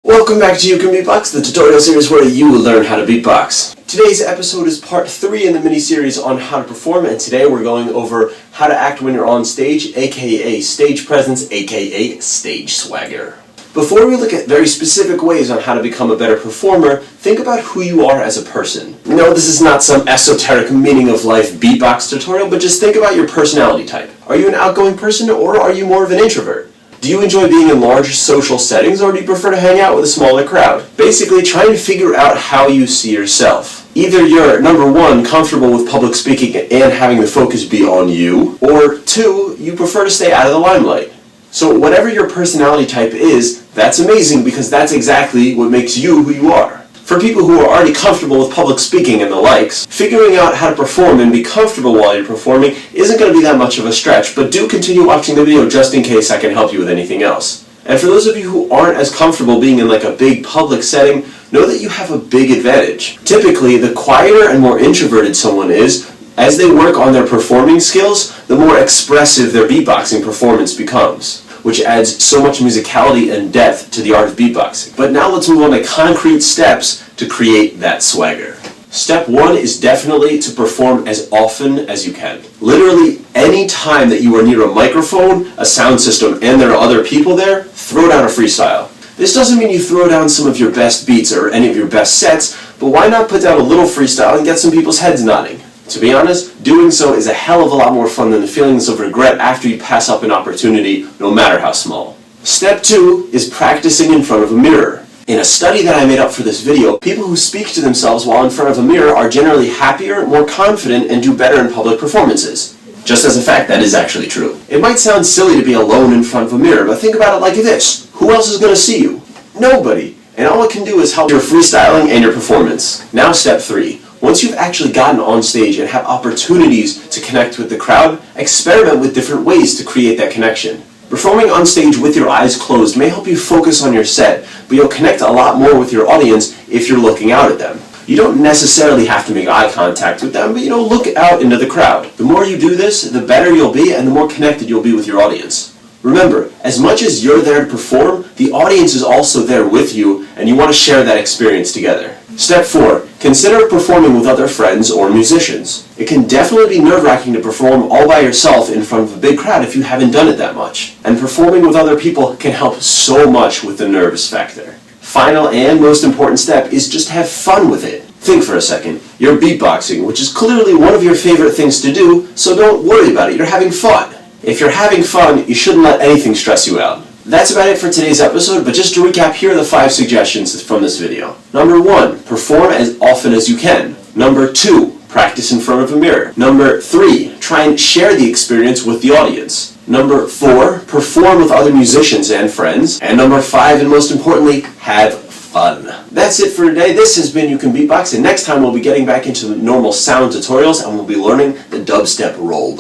Welcome back to You Can Beatbox, the tutorial series where you will learn how to beatbox. Today's episode is part 3 in the mini-series on how to perform, and today we're going over how to act when you're on stage, aka stage presence, aka stage swagger. Before we look at very specific ways on how to become a better performer, think about who you are as a person. No, this is not some esoteric meaning of life beatbox tutorial, but just think about your personality type. Are you an outgoing person, or are you more of an introvert? Do you enjoy being in large social settings, or do you prefer to hang out with a smaller crowd? Basically, trying to figure out how you see yourself. Either you're, number 1, comfortable with public speaking and having the focus be on you, or 2, you prefer to stay out of the limelight. So whatever your personality type is, that's amazing because that's exactly what makes you who you are. For people who are already comfortable with public speaking and the likes, figuring out how to perform and be comfortable while you're performing isn't going to be that much of a stretch, but do continue watching the video just in case I can help you with anything else. And for those of you who aren't as comfortable being in like a big public setting, know that you have a big advantage. Typically, the quieter and more introverted someone is, as they work on their performing skills, the more expressive their beatboxing performance becomes, which adds so much musicality and depth to the art of beatboxing. But now let's move on to concrete steps to create that swagger. Step 1 is definitely to perform as often as you can. Literally any time that you are near a microphone, a sound system, and there are other people there, throw down a freestyle. This doesn't mean you throw down some of your best beats or any of your best sets, but why not put down a little freestyle and get some people's heads nodding? To be honest, doing so is a hell of a lot more fun than the feelings of regret after you pass up an opportunity, no matter how small. Step 2 is practicing in front of a mirror. In a study that I made up for this video, people who speak to themselves while in front of a mirror are generally happier, more confident, and do better in public performances. Just as a fact, that is actually true. It might sound silly to be alone in front of a mirror, but think about it like this. Who else is going to see you? Nobody. And all it can do is help your freestyling and your performance. Now step 3. Once you've actually gotten on stage and have opportunities to connect with the crowd, experiment with different ways to create that connection. Performing on stage with your eyes closed may help you focus on your set, but you'll connect a lot more with your audience if you're looking out at them. You don't necessarily have to make eye contact with them, but look out into the crowd. The more you do this, the better you'll be and the more connected you'll be with your audience. Remember, as much as you're there to perform, the audience is also there with you, and you want to share that experience together. Step 4. Consider performing with other friends or musicians. It can definitely be nerve-wracking to perform all by yourself in front of a big crowd if you haven't done it that much. And performing with other people can help so much with the nervous factor. Final and most important step is just have fun with it. Think for a second. You're beatboxing, which is clearly one of your favorite things to do, so don't worry about it. You're having fun. If you're having fun, you shouldn't let anything stress you out. That's about it for today's episode, but just to recap, here are the 5 suggestions from this video. Number 1, perform as often as you can. Number 2, practice in front of a mirror. Number 3, try and share the experience with the audience. Number 4, perform with other musicians and friends. And number 5, and most importantly, have fun. That's it for today. This has been You Can Beatbox, and next time we'll be getting back into normal sound tutorials and we'll be learning the dubstep roll.